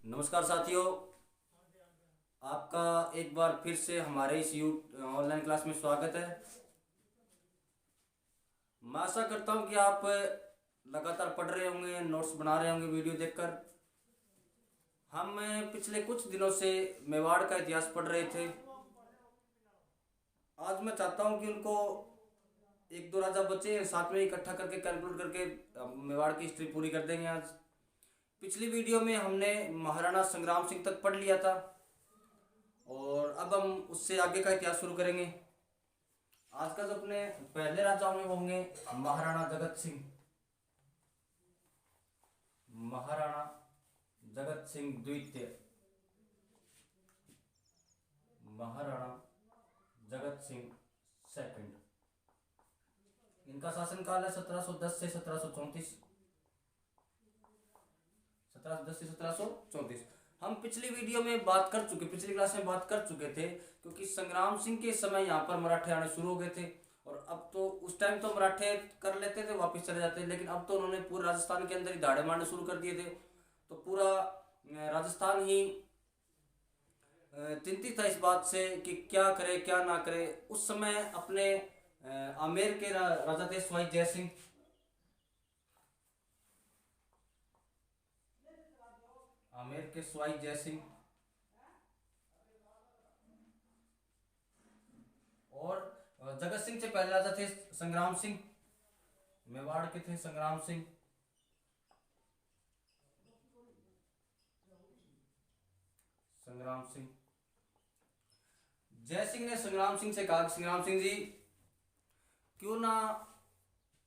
नमस्कार साथियों, आपका एक बार फिर से हमारे इस यू ऑनलाइन क्लास में स्वागत है। मैं आशा करता हूं कि आप लगातार पढ़ रहे होंगे, नोट्स बना रहे होंगे वीडियो देखकर। हम पिछले कुछ दिनों से मेवाड़ का इतिहास पढ़ रहे थे। आज मैं चाहता हूं कि उनको एक दो राजा बचे हैं, साथ में इकट्ठा करके कैलकुलेट करके मेवाड़ की हिस्ट्री पूरी कर देंगे आज। पिछली वीडियो में हमने महाराणा संग्राम सिंह तक पढ़ लिया था और अब हम उससे आगे का इतिहास शुरू करेंगे। आज का जो अपने पहले राजा में होंगे महाराणा जगत सिंह। महाराणा जगत सिंह द्वितीय। महाराणा जगत सिंह सेकंड। इनका शासनकाल है 1710 से 1734। 1710 से 1734। हम पिछली वीडियो में बात कर चुके, पिछली क्लास में बात कर चुके थे, क्योंकि संग्राम सिंह के समय यहाँ पर मराठे आने शुरू हो गए थे। और अब तो उस टाइम तो मराठे कर लेते थे, वापस चले जाते, लेकिन अब तो उन्होंने पूरे राजस्थान के अंदर ही दाड़े मारने शुरू कर दिए थे। तो पूरा राजस्थान ही चिंतित था इस बात से कि क्या करे क्या ना करे। उस समय अपने आमेर के राजा थे सवाई जय सिंह। आमेर के सवाई जय सिंह और जगत सिंह से पहले राजा थे संग्राम सिंह। मेवाड़ के थे संग्राम सिंह। संग्राम सिंह। जय सिंह ने संग्राम सिंह से कहा, संग्राम सिंह जी, क्यों ना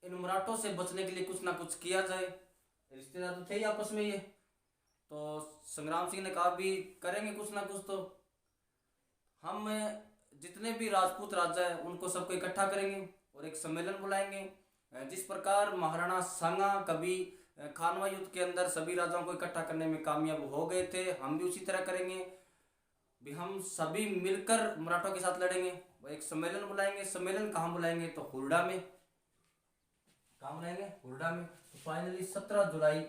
इन मराठों से बचने के लिए कुछ ना कुछ किया जाए। रिश्तेदार तो थे ही आपस में ये। तो संग्राम सिंह ने कहा भी करेंगे कुछ ना कुछ। तो हम जितने भी राजपूत राजा हैं उनको सबको इकट्ठा करेंगे और एक सम्मेलन बुलाएंगे। जिस प्रकार महाराणा सांगा कभी खानवा युद्ध के अंदर सभी राजाओं को इकट्ठा करने में कामयाब हो गए थे, हम भी उसी तरह करेंगे भी। हम सभी मिलकर मराठों के साथ लड़ेंगे। वो एक सम्मेलन बुलाएंगे। सम्मेलन कहाँ बुलाएंगे? तो हुरडा में। कहाँ बुलाएंगे? हुरडा में। तो फाइनली 17 जुलाई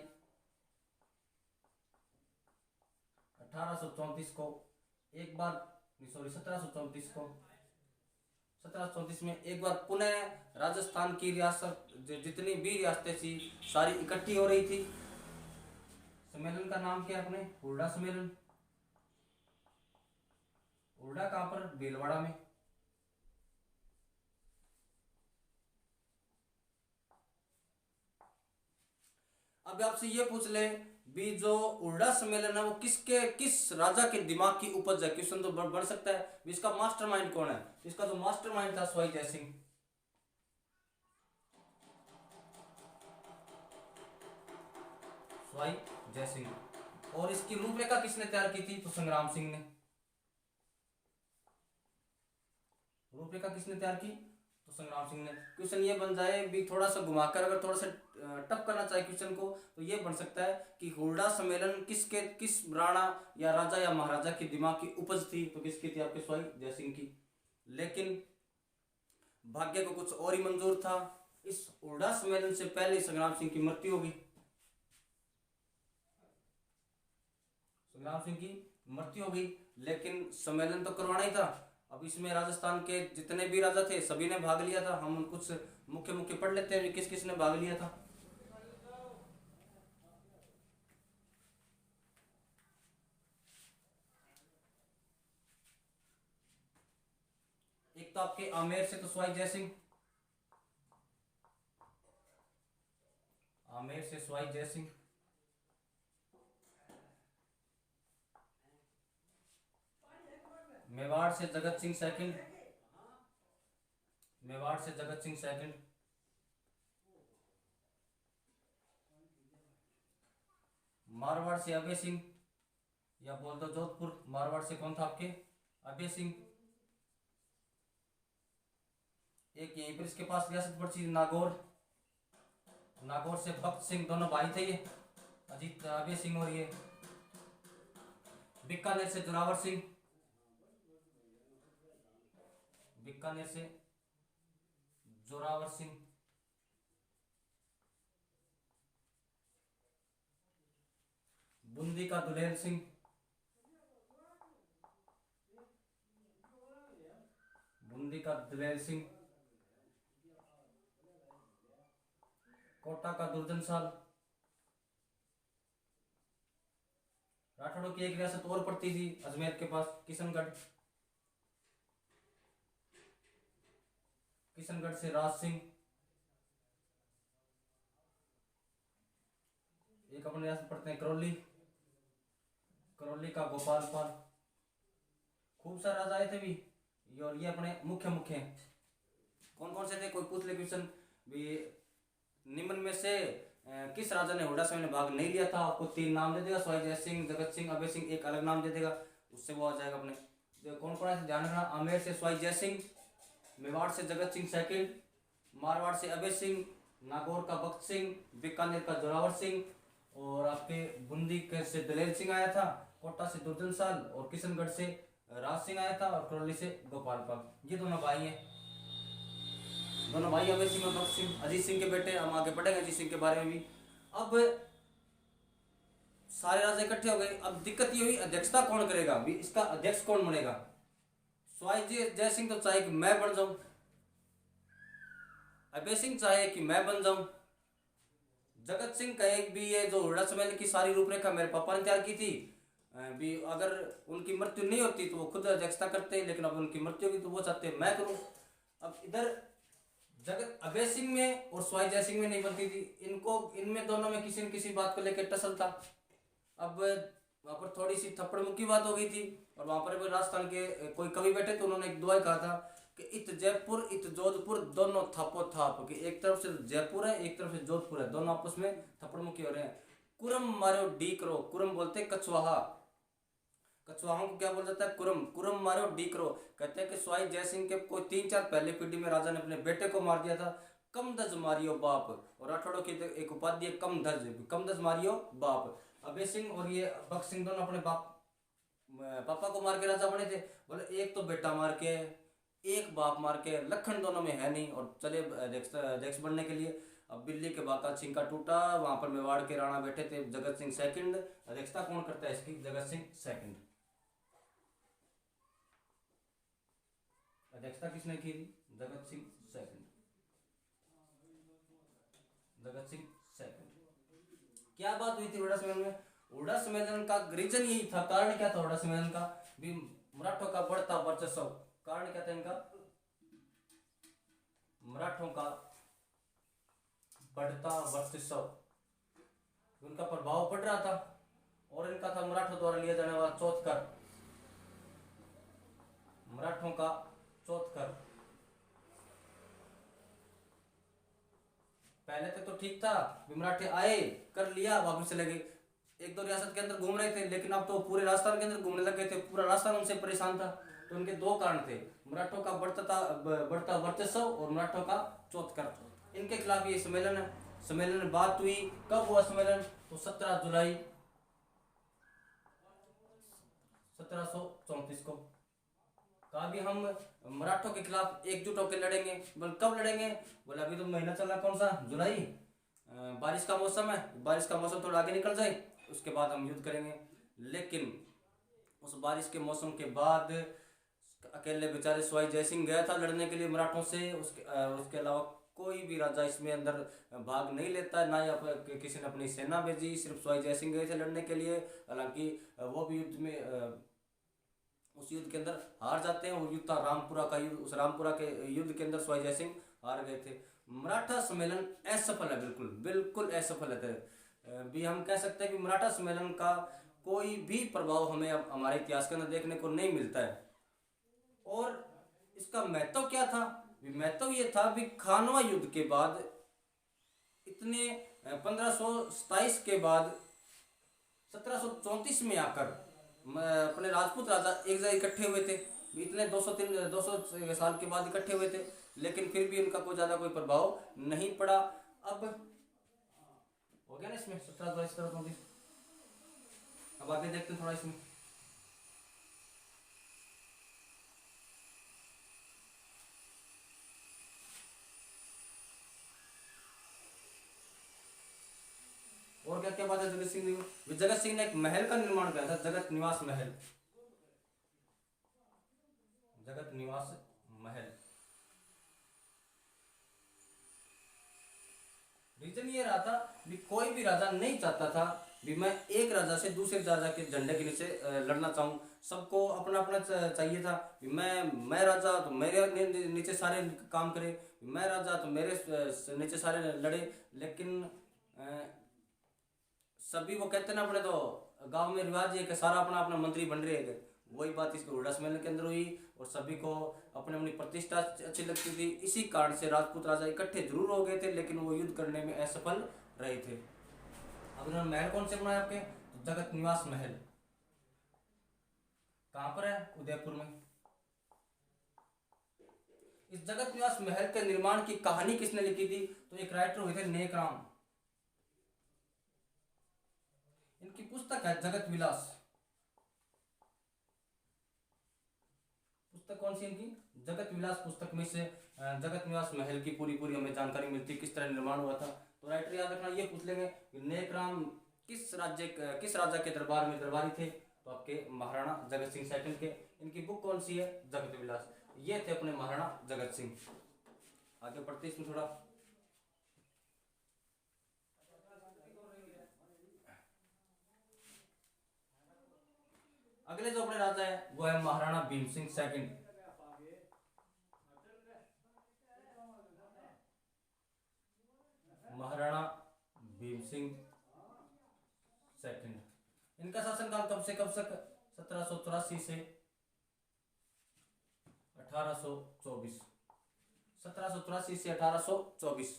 1834 को एक बार, सॉरी 1734 को, 1734 में एक बार पुनः राजस्थान की रियासत, जितनी भी रियासतें थी सारी इकट्ठी हो रही थी। सम्मेलन का नाम क्या है अपने? हुरडा सम्मेलन। हुरडा कहां पर? भीलवाड़ा में। अब आपसे ये पूछ ले भी जो हुरडा सम्मेलन है वो किस राजा के दिमाग की उपज है? क्वेश्चन तो बढ़ सकता है भी इसका मास्टरमाइंड कौन है? इसका जो मास्टरमाइंड था सवाई जय सिंह। सवाई जय सिंह। और इसकी रूपरेखा किसने तैयार की थी? तो संग्राम सिंह ने। रूपरेखा किसने तैयार की? तो संग्राम सिंह ने। क्वेश्चन ये बन जाए भी, थोड़ा सा घुमाकर अगर थोड़ा सा टफ करना चाहे क्वेश्चन को, तो ये बन सकता है कि हुरडा सम्मेलन किस राणा या राजा या महाराजा की दिमाग की उपज थी? तो किसकी थी? आपके सवाई जय सिंह की। लेकिन भाग्य को कुछ और ही मंजूर था। इस हुरडा सम्मेलन से पहले संग्राम सिंह की मृत्यु होगी। संग्राम सिंह की मृत्यु होगी, लेकिन सम्मेलन तो करवाना ही था। अब इसमें राजस्थान के जितने भी राजा थे सभी ने भाग लिया था। हम कुछ मुख्य मुख्य पढ़ लेते हैं किस किस ने भाग लिया था। एक तो आपके आमेर से तो सवाई जय सिंह। आमेर से सवाई जय सिंह। मेवाड़ से जगत सिंह सेकंड। मेवाड़ से जगत सिंह सेकंड। मारवाड़ से अभय सिंह, या बोल दो जोधपुर। मारवाड़ से कौन था आपके? अभय सिंह। एक यहीं पर इसके पास रियासत पड़ती थी नागौर। नागौर से भक्त सिंह, दोनों भाई थे ये, अजीत अभय सिंह और ये। बीकानेर से जोरावर सिंह। बीकानेर से जोरावर सिंह। बूंदी का दुलेर सिंह, बूंदी का दुलेर सिंह, कोटा का दुर्जन साल। राठौड़ों की एक रियासत और पड़ती थी अजमेर के पास, किशनगढ़, किशनगढ़ से राज सिंह। एक अपने रियासत पड़ते हैं करौली, करौली का गोपाल पाल। खूब सारे राजा आए थे भी, और ये अपने मुख्य मुख्य हैं। कौन कौन से थे, कोई पूछ ले क्वेश्चन भी, निम्न में से किस राजा ने हुड्डा में भाग नहीं लिया था? आपको 3 नाम दे देगा, स्वाई जय सिंह, जगत सिंह, अभय सिंह, एक अलग नाम दे देगा, उससे वो आ जाएगा अपने। कौन कौन है ध्यान रखना, आमेर से स्वाई जय सिंह, मेवाड़ से जगत सिंह सेकंड, मारवाड़ से अभय सिंह, नागौर का बख्त सिंह, बीकानेर का जोरावर सिंह, और आपके बूंदी के से दलेर सिंह आया था, कोटा से दुर्जन साल, और किशनगढ़ से राज सिंह आया था, और करौली से गोपाल पाल। ये दोनों भाई हैं, दोनों भाई अभय सिंह और बख्त सिंह, अजीत सिंह के बेटे। हम आगे पढ़ेंगे अजीत सिंह के बारे में भी। अब सारे राजा इकट्ठे हो गए। अब दिक्कत ये हुई, अध्यक्षता कौन करेगा भी, इसका अध्यक्ष कौन बनेगा? स्वाई जय सिंह तो चाहे कि मैं बन जाऊं, अभय सिंह चाहे कि मैं बन जाऊं, जगत सिंह कहे भी ये जो हुड्डा सम्मेलन की सारी रूपरेखा मेरे पापा ने तैयार की थी भी, अगर उनकी मृत्यु नहीं होती तो वो खुद अध्यक्षता करते, लेकिन अब उनकी मृत्यु होगी तो वो चाहते मैं करूं। अब इधर जगत अभय सिंह में और स्वाई जय सिंह में नहीं बनती थी, इनको इनमें दोनों में किसी न किसी बात को लेकर टसल था। अब वहां पर थोड़ी सी थप्पड़ मुक्की बात हो गई थी, और वहां पर राजस्थान के कोई कवि बैठे तो उन्होंने एक दुआ कहा था कि इत जयपुर इत जोधपुर दोनों थापो थाप, कि एक तरफ से जयपुर है एक तरफ से जोधपुर है, दोनों आपस में थप्पड़ मुक्की हो रहे हैं। कुरम मारो डी करो, कुरम बोलते कछवाहा, कछवाहों को क्या बोल जाता है, कुरम, कुरम मारो डी करो। कहते हैं कि स्वाई जय सिंह के कोई 3-4 पहले पीढ़ी में राजा ने अपने बेटे को मार दिया था, कम दज मारियो बाप, और राठौड़ों की एक उपाधि है कम धज, कम दज मारियो बाप। अभय सिंह और ये बख्त सिंह दोनों अपने पापा को मार के राजा बने थे। बोले एक तो बेटा मार के, एक बाप मार के, लखन दोनों में है नहीं, और चले अध्यक्ष बनने के लिए। अब दिल्ली के बाका छिंका टूटा, वहां पर मेवाड़ के राणा बैठे थे, जगत सिंह सेकंड। अध्यक्षता कौन करता है इसकी? जगत सिंह सेकंड। अध्यक्षता किसने की थी? Jagat Singh second, Jagat Singh second. क्या बात हुई थी हुड्डा सम्मेलन में? हुड्डा सम्मेलन का रीजन यही था, कारण क्या था हुड्डा सम्मेलन का भी, मराठों का बढ़ता वर्चस्व। कारण क्या था इनका? मराठों का बढ़ता वर्चस्व, उनका प्रभाव पड़ रहा था, और इनका था मराठों द्वारा लिया जाने वाला चौथ कर, मराठों का चौथ कर। पहले तक तो ठीक था, मराठे आए, कर लिया, वापस चले गए, 1-2 रियासत के अंदर घूम रहे थे, लेकिन अब तो पूरे राजस्थान के अंदर घूमने लगे थे, पूरा राजस्थान उनसे परेशान था। तो उनके 2 कारण थे, मराठों का बढ़ता वर्चस्व और मराठों का चौथ कर। इनके खिलाफ ये सम्मेलन में बात हुई। कब हुआ सम्मेलन? तो 17 जुलाई 1734 को कहा भी हम मराठों के खिलाफ एकजुट होकर लड़ेंगे। बोले कब लड़ेंगे? बोले अभी तो महीना चल रहा, कौन सा, जुलाई, बारिश का मौसम है, बारिश का मौसम थोड़ा आगे निकल जाए उसके बाद हम युद्ध करेंगे। लेकिन उस बारिश के मौसम के बाद अकेले बेचारे स्वाई जय सिंह गया था लड़ने के लिए मराठों से, उसके अलावा कोई भी राजा इसमें अंदर भाग नहीं लेता, ना ही किसी ने अपनी सेना भेजी, सिर्फ स्वाई जय सिंह गए थे लड़ने के लिए। हालांकि वो भी युद्ध में उस युद्ध के अंदर हार जाते हैं। वो युद्ध था रामपुरा का युद्ध, उस रामपुरा के युद्ध के अंदर स्वाई जय सिंह हार गए थे। मराठा सम्मेलन असफल है, बिल्कुल बिल्कुल असफल है। भी हम कह सकते हैं कि मराठा सम्मेलन का कोई भी प्रभाव हमें अब हमारे इतिहास के अंदर देखने को नहीं मिलता है। और इसका महत्व क्या था? महत्व ये था भी खानवा युद्ध के बाद, इतने 1527 के बाद 1734 में आकर अपने राजपूत राजा एक जगह इकट्ठे हुए थे। इतने 200 साल के बाद इकट्ठे हुए थे, लेकिन फिर भी उनका कोई ज्यादा कोई प्रभाव नहीं पड़ा। अब हो गया ना इसमें 1734। अब आगे देखते हैं थोड़ा इसमें। और क्या क्या बात है जगत सिंह ने? जगत सिंह ने एक महल का निर्माण किया था, जगत निवास महल। जगत निवास महल। रीजन ये रहा था भी कोई भी राजा नहीं चाहता था भी मैं एक राजा से दूसरे राजा के झंडे के नीचे लड़ना चाहूँ। सबको अपना अपना चाहिए था कि मैं राजा तो मेरे नीचे सारे काम करे, मैं राजा तो मेरे नीचे सारे लड़े। लेकिन सभी वो कहते ना, अपने तो गांव में रिवाज है कि सारा अपना अपना मंत्री बन रहे हैं। वही बात इसके उल्टा सम्मेलन के अंदर हुई और सभी को अपनी अपनी प्रतिष्ठा अच्छी लगती थी। इसी कारण से राजपूत राजा इकट्ठे जरूर हो गए थे, लेकिन वो युद्ध करने में असफल रहे थे। अब उन्होंने महल कौन से बनाया आपके? तो जगत निवास महल। कहां पर है? उदयपुर में। इस जगत निवास महल के निर्माण की कहानी किसने लिखी थी? तो एक राइटर हुए थे नेक राम। इनकी पुस्तक है जगत विलास। पुस्तक कौन सी इनकी? जगत विलास पुस्तक में से जगत निवास महल की पूरी पूरी हमें जानकारी मिलती है, किस तरह निर्माण हुआ था। तो राइटर याद रखना, ये पूछ लेंगे नेक राम किस राजा के दरबार में दरबारी थे? तो आपके महाराणा जगत सिंह सेकंड के। इनकी बुक कौन सी है? जगत विलास। ये थे अपने महाराणा जगत सिंह। आगे पढ़ते इसमें थोड़ा। अगले जो अपने राजा है वो है महाराणा भीम सिंह सेकंड। महाराणा भीम सिंह सेकंड। इनका शासनकाल कब से कब तक? 1784 से 1824। 1784 से 1824।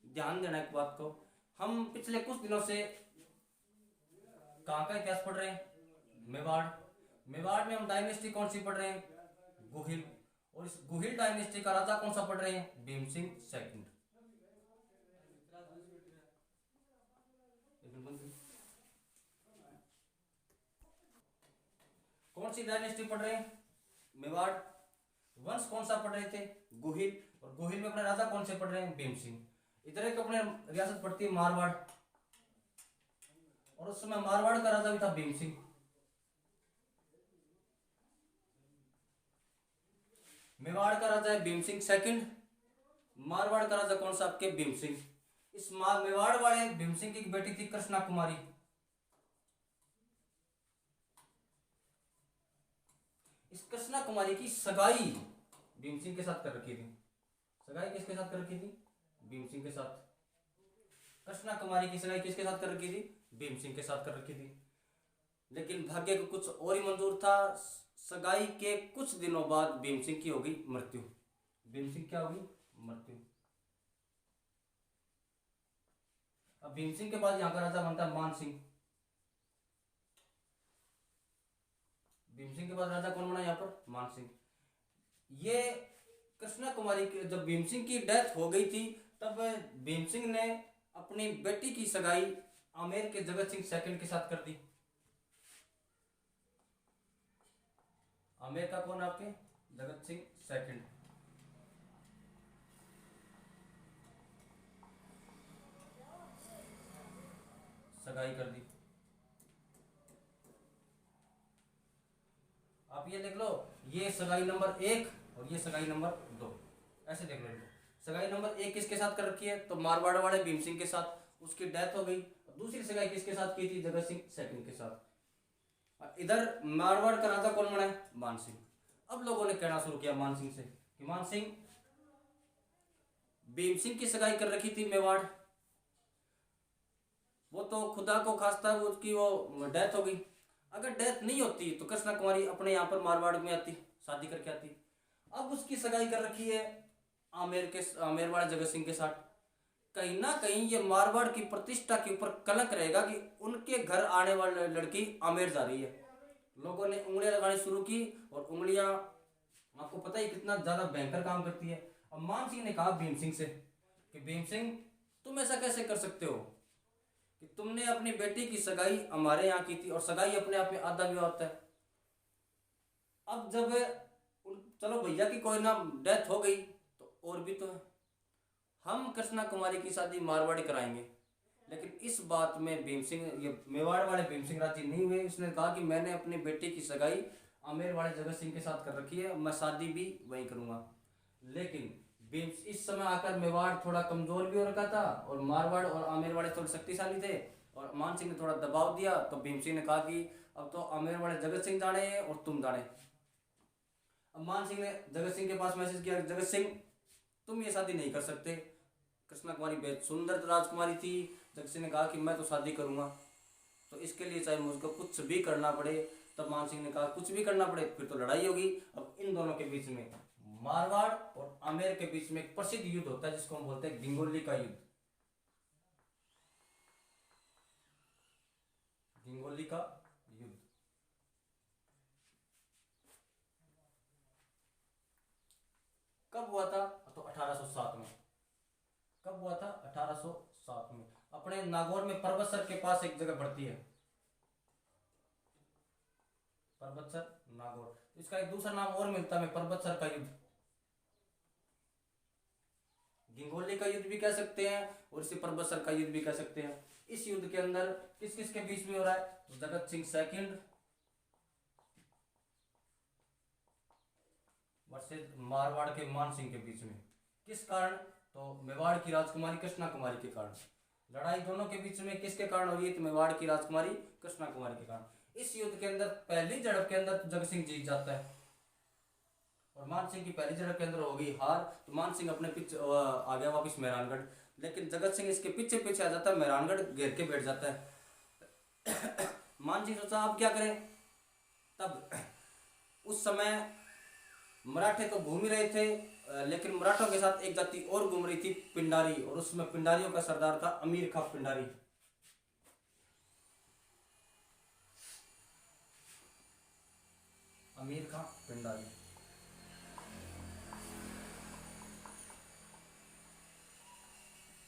ध्यान देना एक बात को, हम पिछले कुछ दिनों से कहाँ का इतिहास पढ़ रहे हैं? मेवाड़। मेवाड़ में हम डायनेस्टी कौन सी पढ़ रहे हैं? गुहिल। और इस गुहिल डायनेस्टी का राजा कौन सा पढ़ रहे हैं? भीम सिंह सेकंड। कौन सी डायनेस्टी पढ़ रहे हैं? मेवाड़। वंश कौन सा पढ़ रहे थे? गुहिल। और गुहिल में अपने राजा कौन से पढ़ रहे हैं? भीम सिंह। इधर एक अपने रियासत पड़ती है मारवाड़, और उस समय मारवाड़ का राजा भी था भीम सिंह। मेवाड़ का राजा है भीम सिंह सेकंड। मारवाड़ का राजा कौन सा? आपके भीम सिंह। इस मेवाड़ वाले भीम सिंह की बेटी थी कृष्णा कुमारी। इस कृष्णा कुमारी की सगाई भीम सिंह के साथ कर रखी थी। सगाई किसके साथ कर रखी थी? भीम सिंह के साथ। कृष्णा कुमारी की सगाई किसके साथ कर रखी थी? भीम सिंह के साथ कर रखी थी। लेकिन भाग्य को कुछ और ही मंजूर था। सगाई के कुछ दिनों बाद भीम सिंह की होगी मृत्यु। भीम सिंह क्या होगी? मृत्यु। अब भीम सिंह के बाद यहाँ का राजा बनता है मान सिंह। भीम सिंह के बाद राजा कौन बना यहाँ पर? मान सिंह। ये कृष्णा कुमारी की जब भीम सिंह की डेथ हो गई थी, तब भीम सिंह ने अपनी बेटी की सगाई आमेर के जगत सिंह सेकंड के साथ कर दी। आमेर का कौन? आपके जगत सिंह सेकंड। सगाई कर दी। आप ये देख लो, ये सगाई नंबर 1 और ये सगाई नंबर 2, ऐसे देख लो। सगाई नंबर 1 किसके साथ कर रखी है? तो मारवाड़ वाले भीम सिंह के साथ। उसकी डेथ हो गई। दूसरी सगाई किसके साथ की थी? जगत सिंह सेकंड के साथ। इधर मारवाड़ का राजा कौन बना है? मान सिंह। अब लोगों ने कहना शुरू किया मान सिंह से कि मान सिंह, भीम सिंह की सगाई कर रखी थी मेवाड़, वो तो खुदा को खास्ता वो उसकी वो डेथ हो गई। अगर डेथ नहीं होती तो कृष्णा कुमारी अपने यहाँ पर मारवाड़ में आती, शादी करके आती। अब उसकी सगाई कर रखी है आमेर वाले जगत सिंह के साथ। कहीं ना कहीं ये मारवाड़ की प्रतिष्ठा के ऊपर कलंक रहेगा कि उनके घर आने वाली लड़की आमेर जा रही है। लोगों ने उंगलियां लगानी शुरू की, और उंगलियां आपको पता ही कितना ज्यादा भयंकर काम करती है। अब मान सिंह ने कहा भीम सिंह से कि भीम सिंह, तुम ऐसा कैसे कर सकते हो कि तुमने अपनी बेटी की सगाई हमारे यहाँ की थी, और सगाई अपने आप में आधा विवाह होता है। अब जब चलो भैया की कोई ना डेथ हो गई, तो और भी तो है, हम कृष्णा कुमारी की शादी मारवाड़ी कराएंगे। लेकिन इस बात में भीम सिंह, ये मेवाड़ वाले भीम सिंह राजी नहीं हुए। उसने कहा कि मैंने अपनी बेटी की सगाई आमेर वाले जगत सिंह के साथ कर रखी है, मैं शादी भी वहीं करूंगा। लेकिन भीम इस समय आकर मेवाड़ थोड़ा कमजोर भी हो रखा था और मारवाड़ और आमेर वाले थोड़े शक्तिशाली थे, और मान सिंह ने थोड़ा दबाव दिया। तो भीम सिंह ने कहा कि अब तो आमेर वाले जगत सिंह जाने हैं और तुम जाने। अब मान सिंह ने जगत सिंह के पास मैसेज किया, जगत सिंह तुम ये शादी नहीं कर सकते। कृष्णा कुमारी बेहद सुंदर राजकुमारी थी। जगत सिंह ने कहा कि मैं तो शादी करूंगा, तो इसके लिए चाहे मुझको कुछ भी करना पड़े। तब मान सिंह ने कहा कुछ भी करना पड़े फिर तो लड़ाई होगी। अब इन दोनों के बीच में, मारवाड़ और आमेर के बीच में एक प्रसिद्ध युद्ध होता है जिसको हम बोलते हैं गिंगोली का युद्ध। गिंगोली का युद्ध कब हुआ था? तो 1807 में। कब हुआ था? 1807 में। अपने नागौर में परबतसर के पास एक जगह पड़ती है, परबतसर नागौर। इसका एक दूसरा नाम और मिलता है परबतसर का युद्ध, गिंगोली का युद्ध भी कह सकते हैं और इसे परबतसर का युद्ध भी कह सकते हैं। इस युद्ध के अंदर किस किस के बीच में हो रहा है? तो जगत सिंह सेकंड वर्सेस मारवाड़ के मान सिंह के बीच में। किस कारण? तो मेवाड़ की राजकुमारी कृष्णा कुमारी के कारण। लड़ाई दोनों के बीच में किसके कारण हो रही है? तो मेवाड़ की राजकुमारी कृष्णा कुमारी के कारण। इस युद्ध के अंदर पहली झड़प के अंदर तो जगत सिंह जीत जाता है और मान सिंह की पहली झड़प के अंदर हो गई हार। तो मान सिंह अपने पीछे आ गया वापिस मेहरानगढ़, लेकिन जगत सिंह इसके पीछे पीछे आ जाता है, मेहरानगढ़ घेर के बैठ जाता है। मान सिंह सोचा अब क्या करें। तब उस समय मराठे तो घूम ही रहे थे, लेकिन मराठों के साथ एक जाति और घूम रही थी, पिंडारी, और उसमें पिंडारियों का सरदार था अमीर खां पिंडारी। अमीर खां पिंडारी।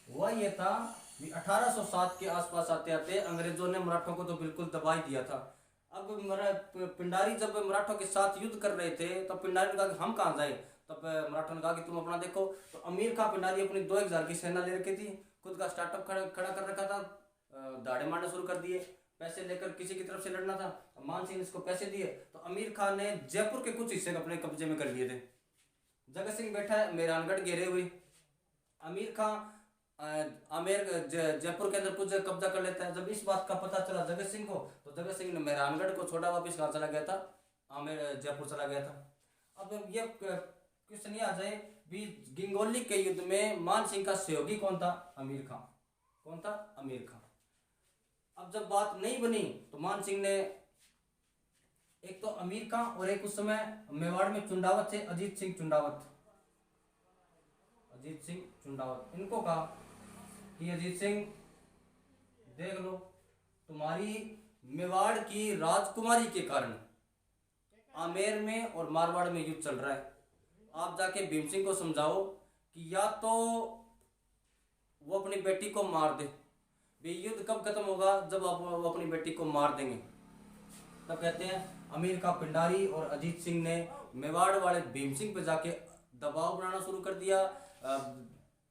हुआ ये था कि 1807 के आसपास आते आते अंग्रेजों ने मराठों को तो बिल्कुल दबा ही दिया था। अब पिंडारी जब मराठों के साथ युद्ध कर रहे थे तब पिंडारी ने कहा कि हम कहाँ जाए। तब मराठों ने कहा कि तुम अपना देखो। तो अमीर खां पिंडारी अपनी 2000 की सेना ले रखी थी, खुद का स्टार्टअप खड़ा कर रखा था, दाड़े मारने शुरू कर दिए। पैसे लेकर किसी की तरफ से लड़ना था। मान सिंह ने इसको पैसे दिए तो अमीर खान ने जयपुर के कुछ हिस्से अपने कब्जे में कर लिए थे। जगत सिंह बैठा है मेहरानगढ़ घेरे हुए। अमीर खां आमेर जयपुर के अंदर कुछ कब्जा कर लेता है। जब इस बात का पता चला जगत सिंह को, तो जगत सिंह ने मेहरानगढ़ को छोड़ा, वापिस कहाँ चला गया था? आमेर जयपुर चला गया था। अब ये क्वेश्चन ये आ जाए भी गिंगोली के युद्ध में मान सिंह का सहयोगी कौन था? अमीर खां। कौन था? अमीर खां। अब जब बात नहीं बनी तो मान सिंह ने एक तो अमीर खां और एक उस समय मेवाड़ में चुंडावत थे अजीत सिंह चुंडावत, अजीत सिंह चुंडावत, इनको कहा कि अजीत सिंह देख लो, तुम्हारी मेवाड़ की राजकुमारी के कारण आमेर में और मारवाड़ में युद्ध चल रहा है। आप जाके भीम सिंह को समझाओ कि या तो वो अपनी बेटी को मार दे। भी युद्ध कब खत्म होगा? जब आप वो अपनी बेटी को मार देंगे। तब कहते हैं अमीर खां पिंडारी और अजीत सिंह ने मेवाड़ वाले भीम सिंह पे जाके दबाव बनाना शुरू कर दिया।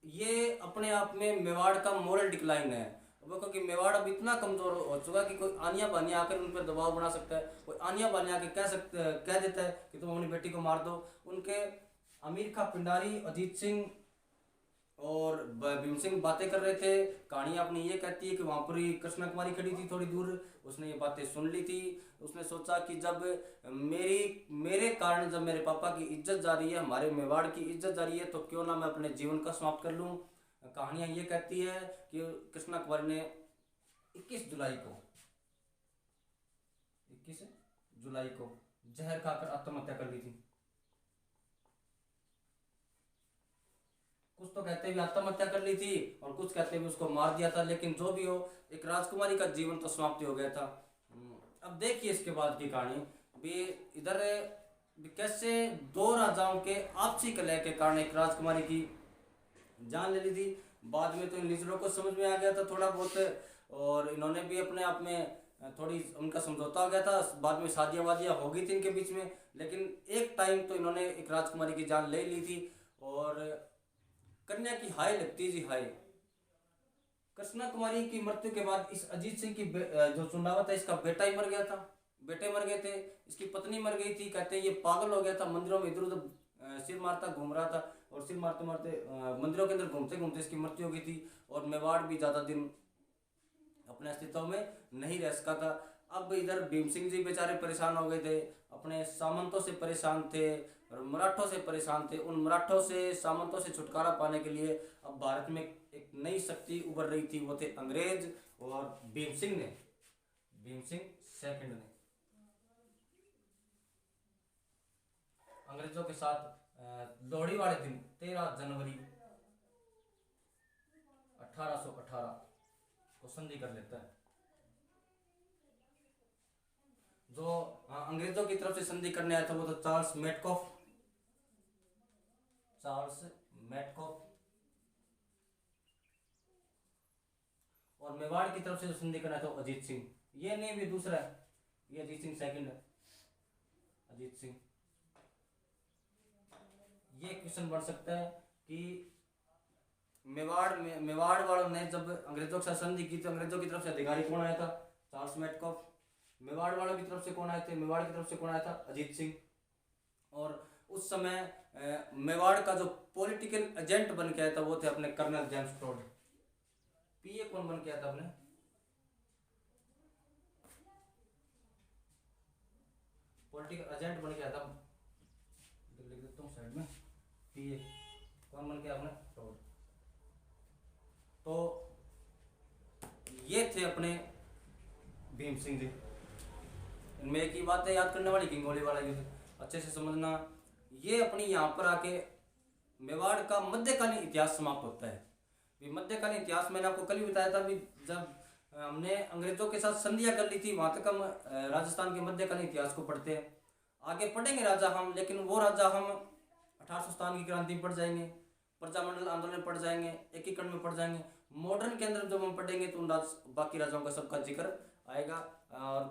ये अपने आप में मेवाड़ का मोरल डिक्लाइन है। वो क्योंकि मेवाड़ अब इतना कमजोर हो चुका कि कोई आनिया बानिया आकर उन पर दबाव बना सकता है, कोई आनिया बानिया आकर कह देता है कि तुम अपनी बेटी को मार दो। उनके अमीर खां पिंडारी, अजीत सिंह और भीम सिंह बातें कर रहे थे। कहानी अपनी ये कहती है कि वहां पर ही कृष्णा कुमारी खड़ी थी थोड़ी दूर, उसने ये बातें सुन ली थी। उसने सोचा कि जब मेरे कारण जब मेरे पापा की इज्जत जा रही है, हमारे मेवाड़ की इज्जत जा रही है, तो क्यों ना मैं अपने जीवन का समाप्त कर लूं। कहानियां ये कहती है कि कृष्णा कुमारी ने 21 जुलाई को जहर खाकर आत्महत्या कर ली थी। कुछ तो कहते हुए आत्महत्या कर ली थी और कुछ कहते हुए उसको मार दिया था, लेकिन जो भी हो एक राजकुमारी का जीवन तो समाप्ति हो गया था। अब देखिए इसके बाद की कहानी भी, इधर कैसे दो राजाओं के आपसी कलह के कारण एक राजकुमारी की जान ले ली थी। बाद में तो इन लीजरों को समझ में आ गया था थोड़ा बहुत, और इन्होंने भी अपने आप में थोड़ी उनका समझौता हो गया था। बाद में शादियाँ वादियाँ हो गई थी इनके बीच में, लेकिन एक टाइम तो इन्होंने एक राजकुमारी की जान ले ली थी। और कन्या की हाय लगती जी हाय, कृष्णा कुमारी की मृत्यु के बाद इस अजीत सिंह की जो चुनाव था, इसका बेटा ही मर गया था, बेटे मर गए थे, इसकी पत्नी मर गई थी। कहते हैं ये पागल हो गया था, मंदिरों में इधर उधर सिर मारता घूम रहा था, और सिर मारते मारते मंदिरों के अंदर घूमते घूमते इसकी मृत्यु हो गई थी। और मेवाड़ भी ज़्यादा दिन अपने अस्तित्व में नहीं रह सका था। अब इधर भीम सिंह जी बेचारे परेशान हो गए थे, अपने सामंतों से परेशान थे और मराठों से परेशान थे। उन मराठों से सामंतों से छुटकारा पाने के लिए अब भारत में एक नई शक्ति उभर रही थी, वो थे अंग्रेज। और भीम सिंह सेकंड ने अंग्रेजों के साथ लोहड़ी वाले दिन 13 जनवरी 1818 को संधि कर लेता है। जो अंग्रेजों की तरफ से संधि करने आया था वो तो चार्ल्स मेटकॉफ, और मेवाड़ की तरफ से जो संधि करना था अजीत सिंह। ये नहीं, भी दूसरा है, ये अजीत सिंह सेकंड है। अजीत सिंह, ये क्वेश्चन बन सकता है कि मेवाड़ वालों ने जब अंग्रेजों के साथ संधि की तो अंग्रेजों की तरफ से अधिकारी कौन आया था? Charles Metcalfe. मेवाड़ वालों की तरफ से कौन आए थे? मेवाड़ की तरफ से कौन आया था? अजीत सिंह। और उस समय मेवाड़ का जो पॉलिटिकल एजेंट बन के आया था वो थे अपने कर्नल जेम्स टोड। पीए कौन बन के आया था? अपने पॉलिटिकल एजेंट बन के आया था, लिख देता हूँ साइड में, पीए कौन बन के अपने? टोड। तो ये थे अपने भीम सिंह जी। इनमें एक ही बात है याद करने वाली, गंगोली वाला युद्ध अच्छे से समझना। ये अपनी यहाँ पर आके मेवाड़ का मध्यकालीन इतिहास समाप्त होता है। भी मध्यकालीन इतिहास मैंने आपको कल ही बताया था, भी जब हमने अंग्रेजों के साथ संधियां कर ली थी वहां तक हम राजस्थान के मध्यकालीन इतिहास को पढ़ते हैं। आगे पढ़ेंगे राजा हम, लेकिन वो राजा हम 1857 की क्रांति में पढ़ जाएंगे, प्रजामंडल आंदोलन में पढ़ जाएंगे, एकीकरण में पढ़ जाएंगे। मॉडर्न के अंदर जब हम पढ़ेंगे तो उन बाकी राजाओं का सबका जिक्र आएगा। और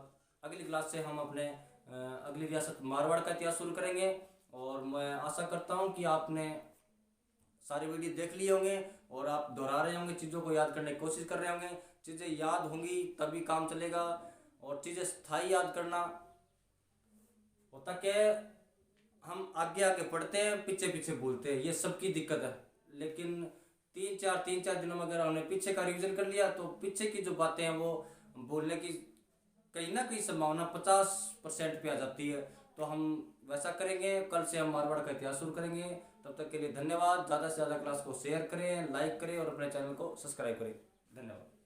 अगली क्लास से हम अपने अगली रियासत मारवाड़ का इतिहास शुरू करेंगे। और मैं आशा करता हूँ कि आपने सारे वीडियो देख लिए होंगे और आप दोहरा रहे होंगे, चीज़ों को याद करने की कोशिश कर रहे होंगे। चीज़ें याद होंगी तभी काम चलेगा, और चीज़ें स्थायी याद करना होता क्या है, हम आगे आगे पढ़ते हैं, पीछे पीछे भूलते हैं, ये सबकी दिक्कत है। लेकिन तीन चार दिनों में अगर हमने पीछे का रिवीजन कर लिया तो पीछे की जो बातें हैं वो बोलने की कहीं ना कहीं संभावना 50% पे आ जाती है। तो हम वैसा करेंगे। कल से हम मारवाड़ का इतिहास शुरू करेंगे। तब तक के लिए धन्यवाद। ज़्यादा से ज़्यादा क्लास को शेयर करें, लाइक करें और अपने चैनल को सब्सक्राइब करें। धन्यवाद।